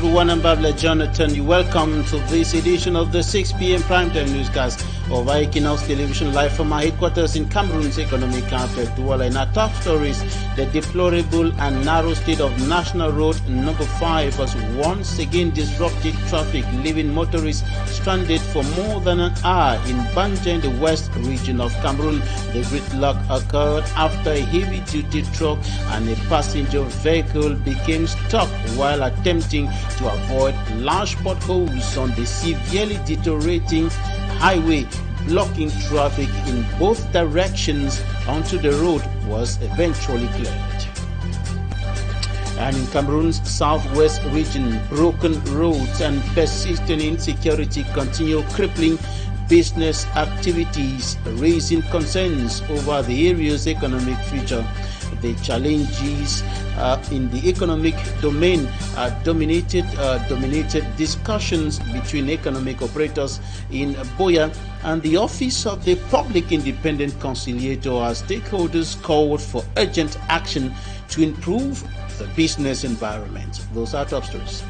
everyone, I'm Babla Jonathan. You're welcome to this edition of the 6 p.m. primetime newscast of Equinoxe television, live from our headquarters in Cameroon's economic capital, Douala. In our top stories, the deplorable and narrow state of National Road number 5 has once again disrupted traffic, leaving motorists stranded for more than an hour in Banja in the west region of Cameroon. The gridlock occurred after a heavy-duty truck and a passenger vehicle became stuck while attempting to avoid large potholes on the severely deteriorating highway, blocking traffic in both directions until the road was eventually cleared. And in Cameroon's southwest region, broken roads and persistent insecurity continue crippling business activities, raising concerns over the area's economic future. The challenges in the economic domain dominated discussions between economic operators in Buea and the Office of the Public Independent Conciliator, as stakeholders called for urgent action to improve the business environment. Those are top stories.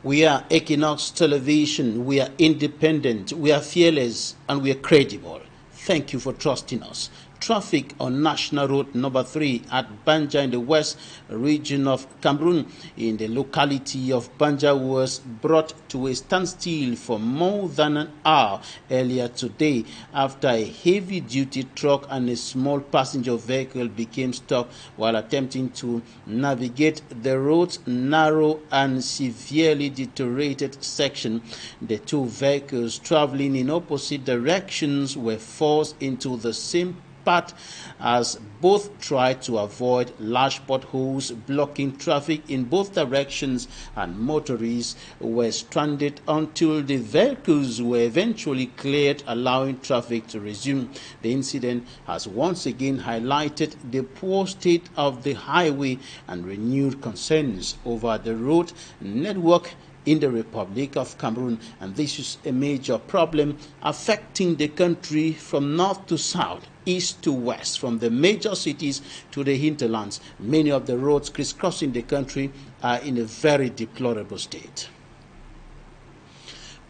We are Equinoxe Television, we are independent, we are fearless, and we are credible. Thank you for trusting us. Traffic on National Road number 3 at Banja in the west region of Cameroon in the locality of Banja was brought to a standstill for more than an hour earlier today after a heavy-duty truck and a small passenger vehicle became stuck while attempting to navigate the road's narrow and severely deteriorated section. The two vehicles traveling in opposite directions were forced into the same path as both tried to avoid large potholes blocking traffic in both directions, and motorists were stranded until the vehicles were eventually cleared, allowing traffic to resume. The incident has once again highlighted the poor state of the highway and renewed concerns over the road network in the Republic of Cameroon, and this is a major problem affecting the country from north to south, east to west, from the major cities to the hinterlands. Many of the roads crisscrossing the country are in a very deplorable state.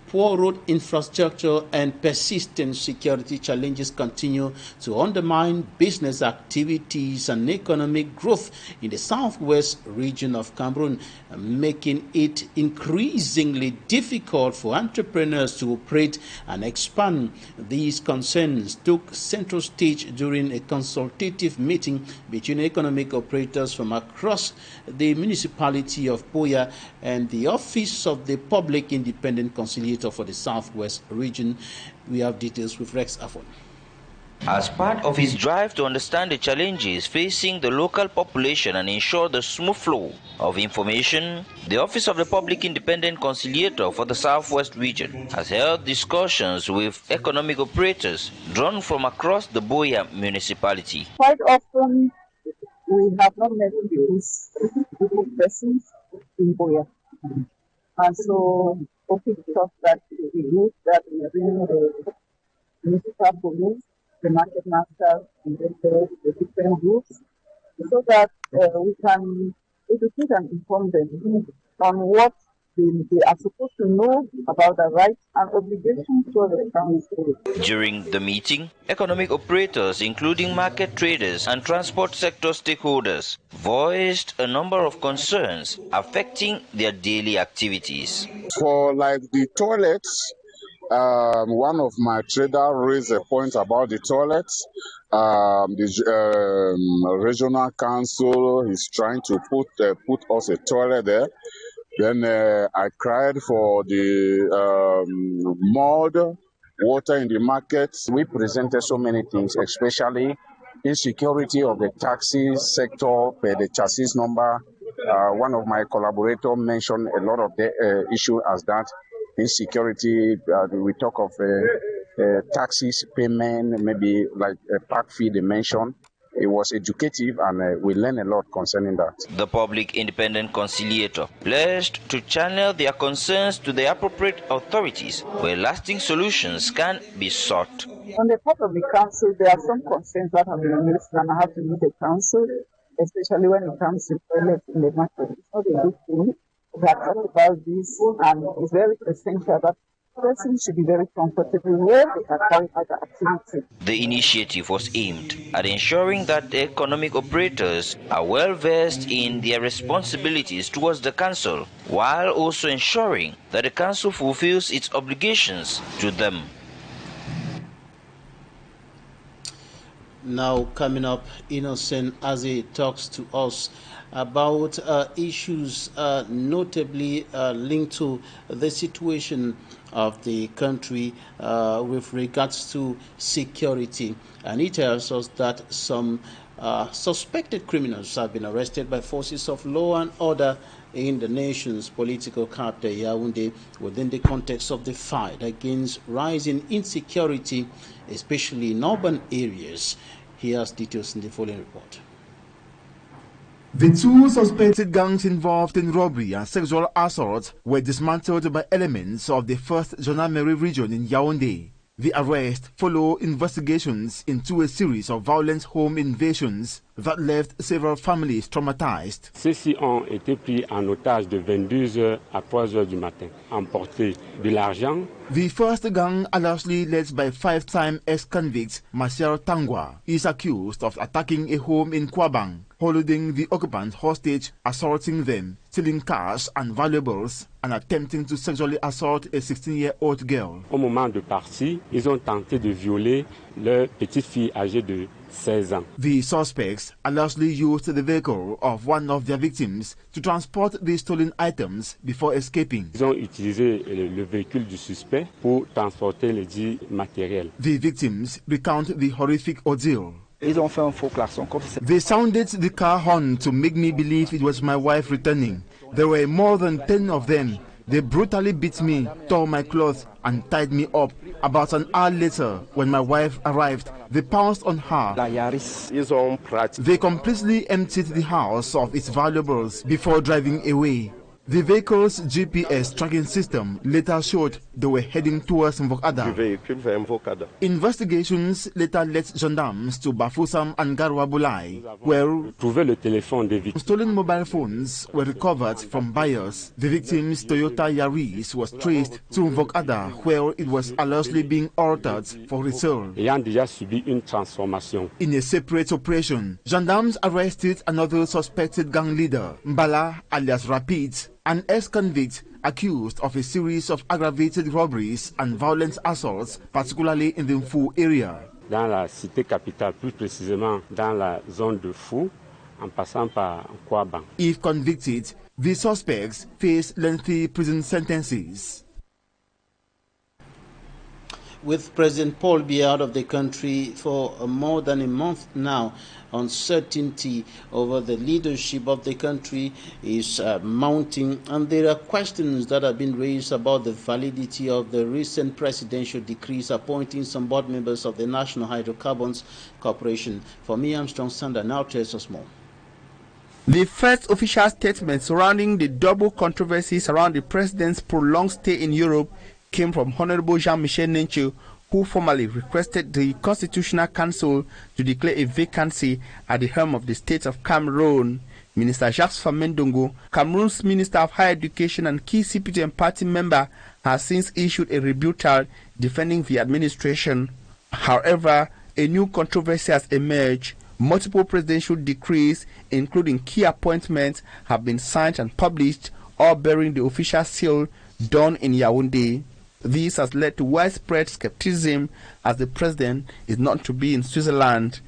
Poor road infrastructure and persistent security challenges continue to undermine business activities and economic growth in the southwest region of Cameroon, making it increasingly difficult for entrepreneurs to operate and expand. These concerns took central stage during a consultative meeting between economic operators from across the municipality of Buea and the Office of the Public Independent Conciliator for the Southwest region. We have details with Rex Afon. As part of his drive to understand the challenges facing the local population and ensure the smooth flow of information, the Office of the Public Independent Conciliator for the Southwest region has held discussions with economic operators drawn from across the Buea municipality. Quite often, we have not met these persons in Buea. And so, office thought that we use that we bring the municipal police, the market master, and then the different groups, so that we can educate and inform them on what they are supposed to know about the rights and obligations to the council. During the meeting, economic operators, including market traders and transport sector stakeholders, voiced a number of concerns affecting their daily activities. For like the toilets, one of my traders raised a point about the toilets. The regional council is trying to put us a toilet there. Then I cried for the mud, water in the market. We presented so many things, especially insecurity of the taxi sector, the chassis number. One of my collaborators mentioned a lot of the issue as that insecurity. We talk of taxis payment, maybe like a park fee they mentioned. it was educative, and we learned a lot concerning that. The public independent conciliator pledged to channel their concerns to the appropriate authorities where lasting solutions can be sought. On the part of the council, there are some concerns that have been raised, and I have to meet the council, especially when it comes to toilets in the market. It's not a good thing. We have talked about this, and it's very essential that persons should be very comfortable where they are carrying out the activity. The initiative was aimed at ensuring that the economic operators are well versed in their responsibilities towards the council, while also ensuring that the council fulfills its obligations to them. Now coming up, Innocent as he talks to us about issues notably linked to the situation of the country with regards to security. And he tells us that some suspected criminals have been arrested by forces of law and order in the nation's political capital, Yaounde, within the context of the fight against rising insecurity, especially in urban areas. He has details in the following report. The two suspected gangs involved in robbery and sexual assault were dismantled by elements of the 1st Gendarmerie region in Yaounde. The arrest followed investigations into a series of violent home invasions that left several families traumatized. Ceux-ci ont été pris en otage de 22h à 3h du matin, emporté de l'argent. The first gang, allegedly led by 5-time ex-convict Marcel Tangwa, is accused of attacking a home in Kwabang, holding the occupants hostage, assaulting them, stealing cash and valuables, and attempting to sexually assault a 16-year-old girl. Au moment de partie, ils ont tenté de violer leur petite fille âgée de 16 ans. The suspects allegedly used the vehicle of one of their victims to transport the stolen items before escaping. Ils ont utilisé le véhicule du suspect pour transporter les dits matériels. The victims recount the horrific ordeal. Ils ont fait un faux klaxon. They sounded the car horn to make me believe it was my wife returning. There were more than 10 of them. They brutally beat me, tore my clothes, and tied me up. About an hour later, when my wife arrived, they pounced on her. They completely emptied the house of its valuables before driving away. The vehicle's GPS tracking system later showed they were heading towards Mvokada. Investigations later led gendarmes to Bafoussam and Garwabulai, where stolen mobile phones were recovered from buyers. The victim's Toyota Yaris was traced to Mvokada, where it was allegedly being altered for resale. In a separate operation, gendarmes arrested another suspected gang leader, Mbala alias Rapid, an ex-convict accused of a series of aggravated robberies and violent assaults, particularly in the Mfou area. Dans la cité capitale, plus précisément dans la zone de Fou, en passant par Kwabang. If convicted, the suspects face lengthy prison sentences. With President Paul Biya out of the country for more than a month now, uncertainty over the leadership of the country is mounting, and there are questions that have been raised about the validity of the recent presidential decrees appointing some board members of the National Hydrocarbons Corporation. For me, Armstrong Sander now tells us more. The first official statement surrounding the double controversies around the president's prolonged stay in Europe came from Honorable Jean-Michel Nenche, who formally requested the Constitutional Council to declare a vacancy at the helm of the state of Cameroon. Minister Jacques Famendongo, Cameroon's Minister of Higher Education and key CPT and party member, has since issued a rebuttal defending the administration. However, a new controversy has emerged. Multiple presidential decrees, including key appointments, have been signed and published, all bearing the official seal done in Yaounde. This has led to widespread skepticism as the president is not to be in Switzerland.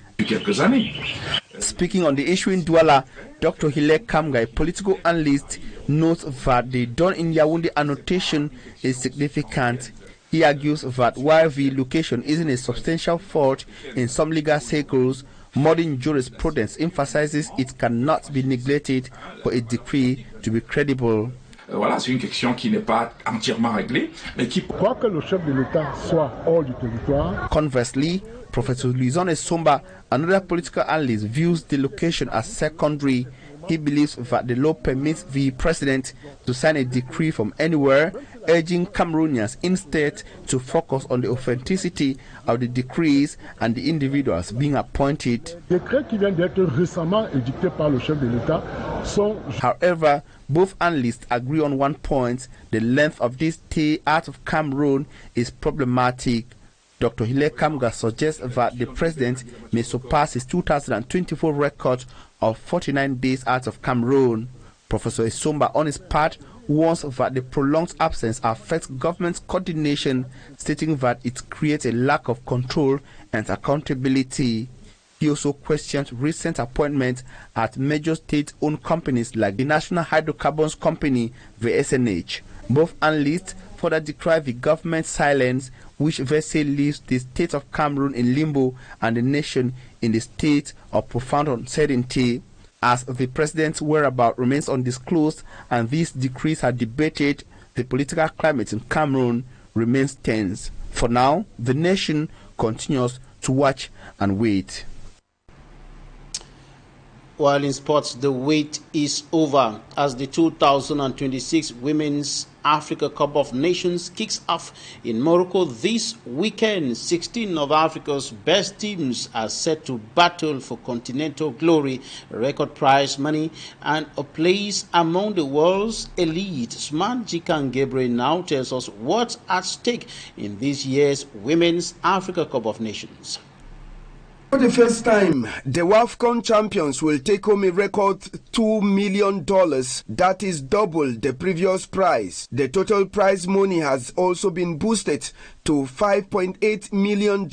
Speaking on the issue in Douala, Dr. Hile Kamga, a political analyst, notes that the done in Yaounde annotation is significant. He argues that while the location isn't a substantial fault in some legal circles, modern jurisprudence emphasizes it cannot be neglected for a decree to be credible. Voilà, c'est une question qui n'est pas entièrement réglée, mais qui... Quoique le chef de l'État soit hors du territoire. Conversely, Professor Luizon Esomba, another political analyst, views the location as secondary. He believes that the law permits the president to sign a decree from anywhere, urging Cameroonians instead to focus on the authenticity of the decrees and the individuals being appointed. However, both analysts agree on one point: the length of this stay out of Cameroon is problematic. Dr. Hile Kamga suggests that the president may surpass his 2024 record of 49 days out of Cameroon. Professor Esomba, on his part, warns that the prolonged absence affects government coordination, stating that it creates a lack of control and accountability. He also questions recent appointments at major state-owned companies like the National Hydrocarbons Company, the SNH. Both analysts further decry the government's silence, which they say leaves the state of Cameroon in limbo and the nation in the state of profound uncertainty. As the president's whereabouts remains undisclosed and these decrees are debated, the political climate in Cameroon remains tense. For now, the nation continues to watch and wait. While in sports, the wait is over as the 2026 Women's Africa Cup of Nations kicks off in Morocco this weekend. 16 of Africa's best teams are set to battle for continental glory, record prize money, and a place among the world's elite. Smart Jikan Gabriel now tells us what's at stake in this year's Women's Africa Cup of Nations. For the first time, the AFCON champions will take home a record $2 million. That is double the previous prize. The total prize money has also been boosted to $5.8 million,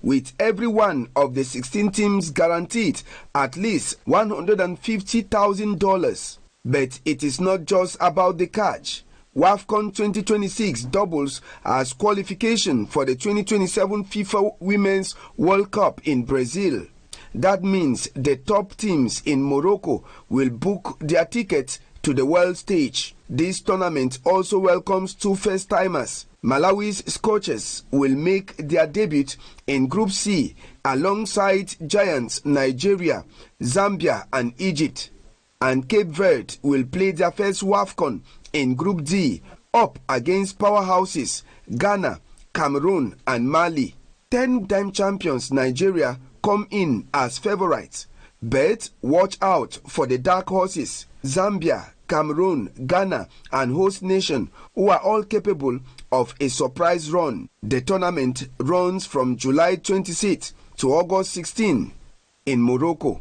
with every one of the 16 teams guaranteed at least $150,000. But it is not just about the catch. AFCON 2026 doubles as qualification for the 2027 FIFA Women's World Cup in Brazil. That means the top teams in Morocco will book their tickets to the world stage. This tournament also welcomes two first-timers. Malawi's Scorchers will make their debut in Group C alongside giants Nigeria, Zambia and Egypt. And Cape Verde will play their first AFCON in Group D, up against powerhouses Ghana, Cameroon and Mali. 10-time champions Nigeria come in as favorites, but watch out for the dark horses Zambia, Cameroon, Ghana and host nation, who are all capable of a surprise run. The tournament runs from July 26 to August 16 in Morocco.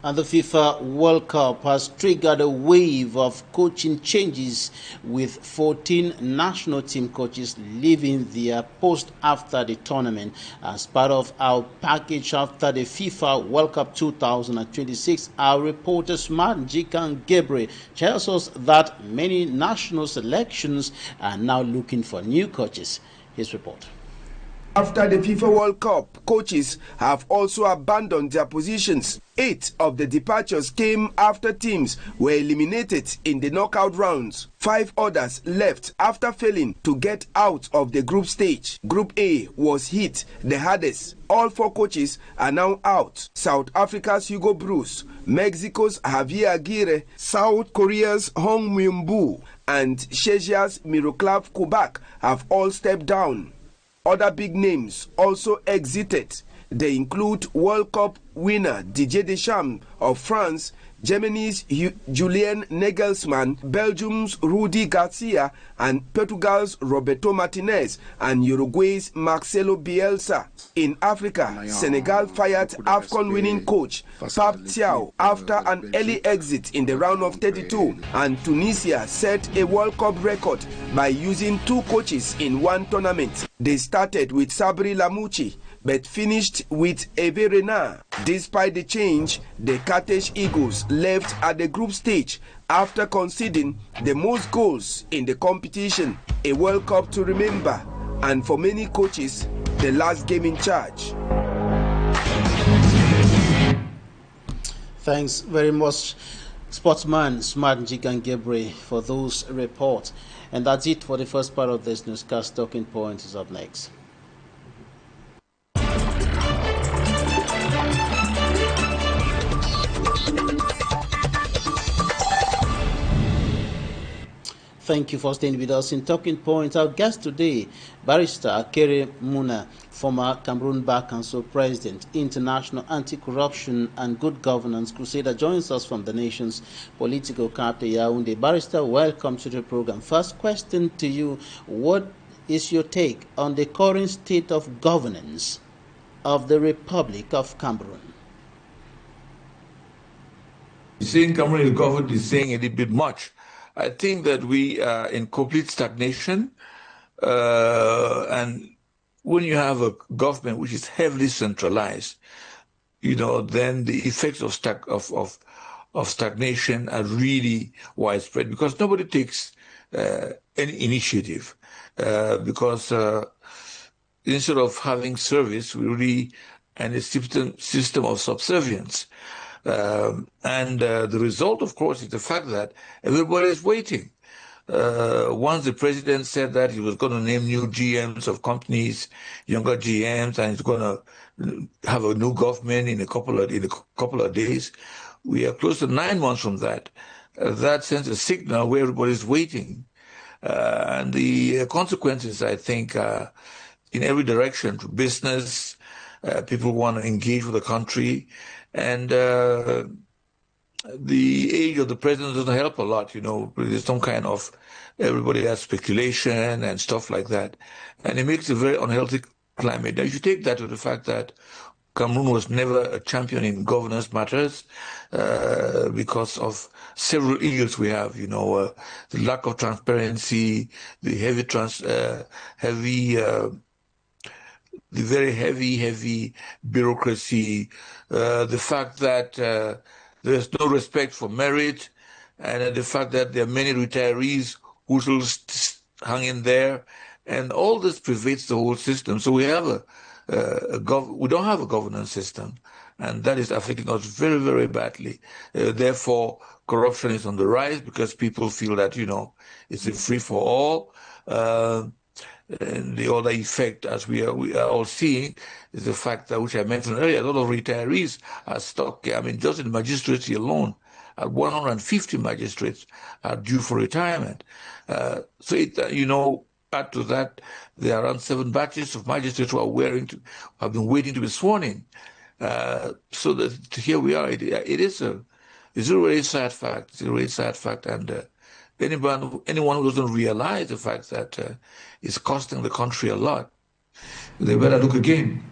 And the FIFA World Cup has triggered a wave of coaching changes, with 14 national team coaches leaving their post after the tournament. As part of our package after the FIFA World Cup 2026, our reporter Smart Jikan Gabriel tells us that many national selections are now looking for new coaches. His report. After the FIFA World Cup, coaches have also abandoned their positions. 8 of the departures came after teams were eliminated in the knockout rounds. 5 others left after failing to get out of the group stage. Group A was hit the hardest. All 4 coaches are now out. South Africa's Hugo Bruce, Mexico's Javier Aguirre, South Korea's Hong Myung-boo, and Czech's Miroslav Kubak have all stepped down. Other big names also exited. They include World Cup winner Didier Deschamps of France, Germany's Julian Nagelsmann, Belgium's Rudi Garcia, and Portugal's Roberto Martinez, and Uruguay's Marcelo Bielsa. In Africa, Senegal fired AFCON winning coach Pap Thiaw after an early exit in the round of 32, and Tunisia set a World Cup record by using 2 coaches in one tournament. They started with Sabri Lamouchi, but finished with Hervé Renard. Despite the change, the Carthage Eagles left at the group stage after conceding the most goals in the competition. A World Cup to remember, and for many coaches, the last game in charge. Thanks very much, sportsman Smart Jikan Gabriel, for those reports. And that's it for the first part of this newscast. Talking Point is up next. Thank you for staying with us in Talking Points. Our guest today, Barrister AKERE Muna, former Cameroon Bar Council President, International Anti-Corruption and Good Governance Crusader, joins us from the nation's political capital, Yaounde. Barrister, welcome to the program. First question to you, what is your take on the current state of governance of the Republic of Cameroon? Saying Cameroon is governed is saying a little bit much. I think that we are in complete stagnation, and when you have a government which is heavily centralized, then the effects of stagnation are really widespread because nobody takes any initiative. Because instead of having service, we really and a system of subservience. And the result, of course, is the fact that everybody is waiting. Once the president said that he was going to name new GMs of companies, younger GMs, and he's going to have a new government in a couple of days, we are close to 9 months from that. That sends a signal where everybody is waiting. And the consequences, I think, are in every direction. To business, people want to engage with the country. And the age of the president doesn't help a lot, There's some kind of, everybody has speculation and stuff like that. And it makes a very unhealthy climate. Now, if you take that to the fact that Cameroon was never a champion in governance matters because of several ills we have, the lack of transparency, the very heavy bureaucracy, the fact that there's no respect for merit, and the fact that there are many retirees who still hang in there, and all this pervades the whole system. So we have we don't have a governance system, and that is affecting us very, very badly. Therefore, corruption is on the rise because people feel that, it's a free for all. And the other effect, as we are all seeing, is the fact that, which I mentioned earlier, a lot of retirees are stuck. I mean, just in the magistracy alone, 150 magistrates are due for retirement. Add to that, there are around 7 batches of magistrates who have been waiting to be sworn in. So that here we are. It's a really sad fact. It's a really sad fact, and anyone who doesn't realize the fact that it's costing the country a lot, they better look again.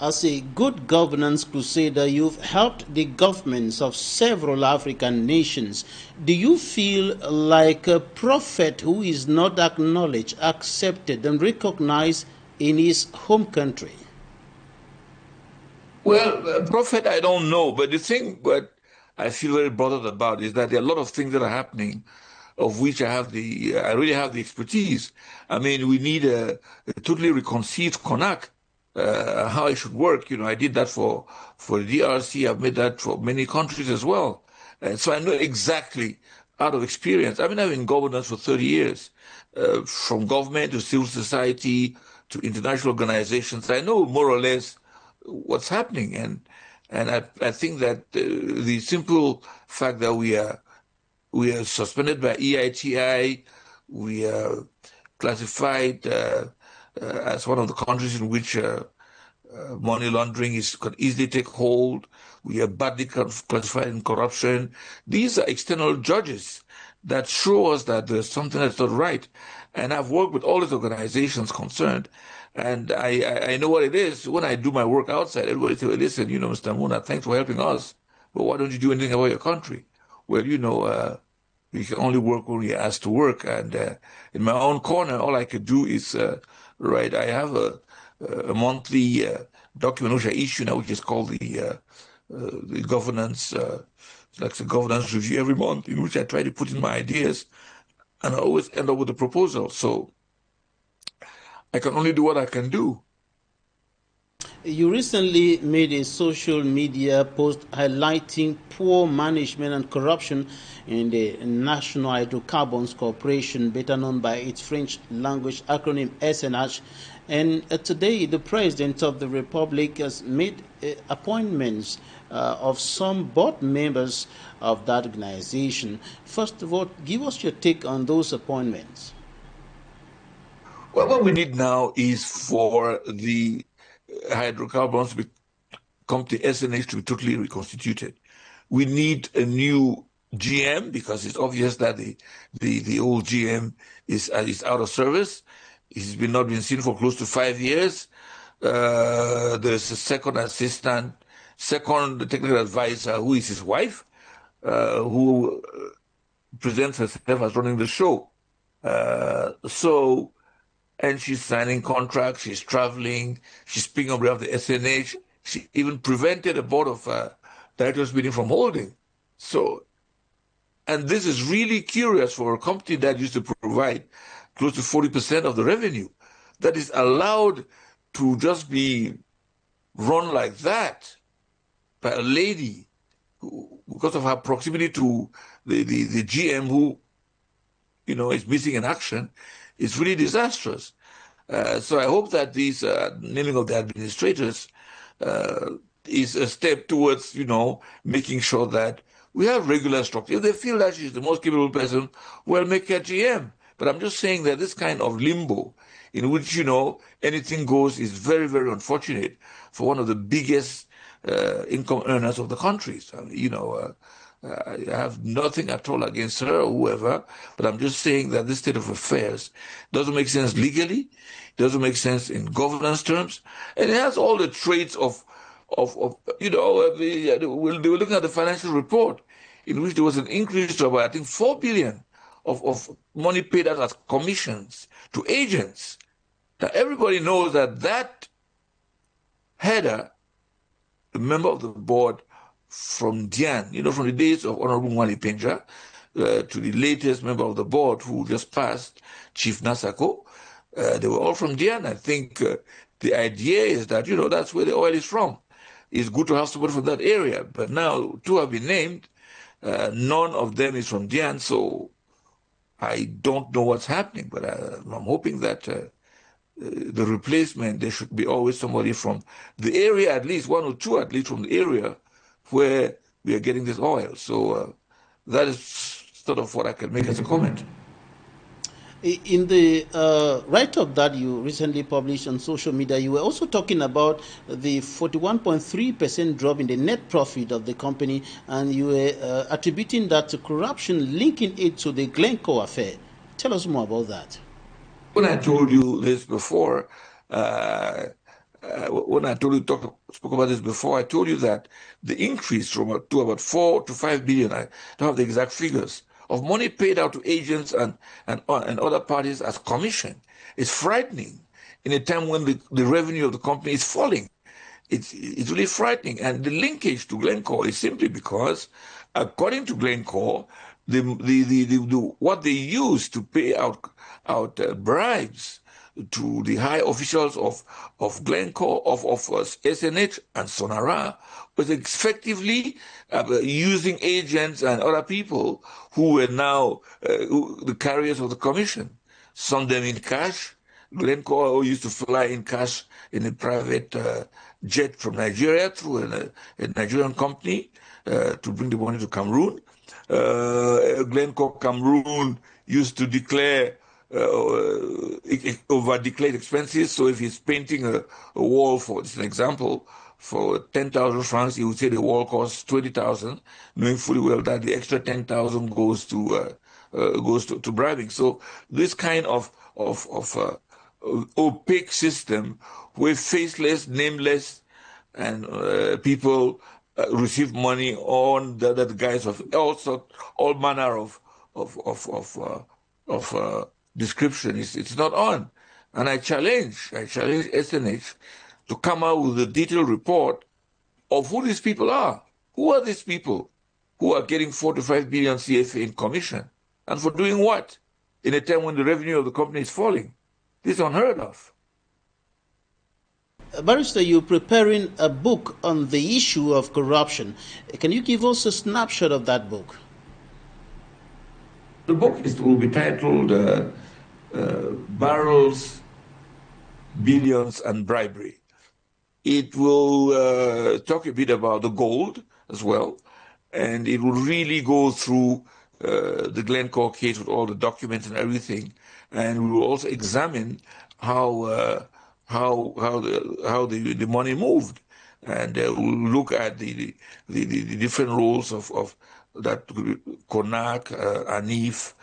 As a good governance crusader, you've helped the governments of several African nations. Do you feel like a prophet who is not acknowledged, accepted, and recognized in his home country? Well, prophet, I don't know, but the thing that I feel very bothered about is that there are a lot of things that are happening, of which I really have the expertise. I mean, we need a totally reconceived CONAC. How it should work. I did that for the DRC. I've made that for many countries as well. And so I know exactly out of experience. I've been in governance for 30 years, from government to civil society to international organizations. I know more or less what's happening. And I think that the simple fact that we are suspended by EITI, we are classified as one of the countries in which money laundering could easily take hold. We are badly classified in corruption. These are external judges that show us that there's something that's not right. And I've worked with all these organizations concerned, and I know what it is. When I do my work outside, everybody says, well, listen, Mr. Muna, thanks for helping us, but why don't you do anything about your country? Well, we can only work when we are asked to work. And in my own corner, all I could do is I have a monthly document which I issue now, which is called the governance, like the governance review every month, in which I try to put in my ideas, and I always end up with a proposal. So I can only do what I can do. You recently made a social media post highlighting poor management and corruption in the National Hydrocarbons Corporation, better known by its French language acronym SNH. And today, the President of the Republic has made appointments of some board members of that organization. First of all, give us your take on those appointments. Well, what we need now is for the hydrocarbons to come to SNH to be totally reconstituted. We need a new GM because it's obvious that the old GM is out of service. He's not been seen for close to 5 years. There's a second technical advisor who is his wife, who presents herself as running the show. And she's signing contracts, she's traveling, she's speaking on behalf of the SNH. She even prevented a board of directors meeting from holding. And this is really curious for a company that used to provide close to 40% of the revenue, that is allowed to just be run like that by a lady who, because of her proximity to the GM who, is missing in action. It's really disastrous. So I hope that this naming of the administrators is a step towards, making sure that we have regular structure. If they feel that she's the most capable person, well, make her GM. But I'm just saying that this kind of limbo in which, anything goes is very, very unfortunate for one of the biggest income earners of the country. So, I have nothing at all against her or whoever, but I'm just saying that this state of affairs doesn't make sense legally, doesn't make sense in governance terms, and it has all the traits of they were looking at the financial report in which there was an increase to about, I think, 4 billion of money paid out as commissions to agents. Now, everybody knows that header, the member of the board from Dian, from the days of Honorable Mwali Penja to the latest member of the board who just passed, Chief Nasako, they were all from Dian. I think the idea is that, that's where the oil is from. It's good to have somebody from that area. But now 2 have been named. None of them is from Dian, so I don't know what's happening. But I'm hoping that the replacement, there should be always somebody from the area, at least 1 or 2 at least from the area where we are getting this oil. So that is sort of what I can make as a comment. In the write-up that you recently published on social media, you were also talking about the 41.3% drop in the net profit of the company, and you were attributing that to corruption, linking it to the Glencore affair. Tell us more about that. When I told you this before, spoke about this before, I told you that the increase to about 4 to 5 billion, I don't have the exact figures, of money paid out to agents and other parties as commission is frightening in a time when the revenue of the company is falling. It's really frightening. And the linkage to Glencore is simply because, according to Glencore, what they use to pay out bribes to the high officials of Glencore, of SNH and Sonara, was effectively using agents and other people who were now the carriers of the commission. Some of them in cash. Glencore used to fly in cash in a private jet from Nigeria through a Nigerian company to bring the money to Cameroon. Glencore Cameroon used to declare over-declared expenses. So if he's painting a wall, for it's an example, for 10,000 francs, he would say the wall costs 20,000, knowing fully well that the extra 10,000 goes to bribing. So this kind of opaque system where faceless, nameless, and people receive money on the guise of all manner of description. It's not on. And I challenge SNH to come out with a detailed report of who these people are. Who are these people who are getting 4 to 5 billion CFA in commission? And for doing what? In a time when the revenue of the company is falling. This is unheard of. Barrister, you're preparing a book on the issue of corruption. Can you give us a snapshot of that book? The book will be titled Barrels billions, and bribery. It will talk a bit about the gold as well, and it will really go through the Glencore case with all the documents and everything, and we will also examine how the money moved, and we'll look at the different roles of that CONAC, ANIF,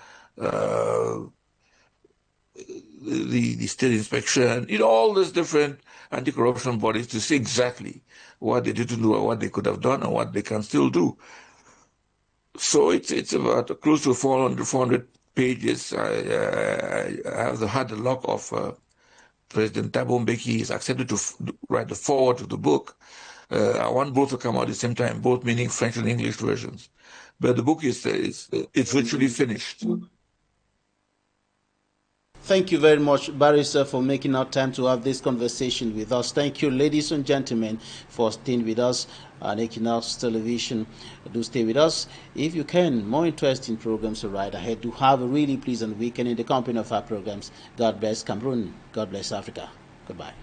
the state inspection, all these different anti-corruption bodies to see exactly what they didn't do and what they could have done and what they can still do. So it's about close to 400 pages. I have had the luck of President Thabo Mbeki is accepted to write the foreword to the book. I want both to come out at the same time, both meaning French and English versions. But the book it's virtually finished. Thank you very much, Barrister, for making our time to have this conversation with us. Thank you, ladies and gentlemen, for staying with us on Equinoxe Television. Do stay with us. If you can, more interesting programs are right ahead. Do have a really pleasant weekend in the company of our programs. God bless Cameroon. God bless Africa. Goodbye.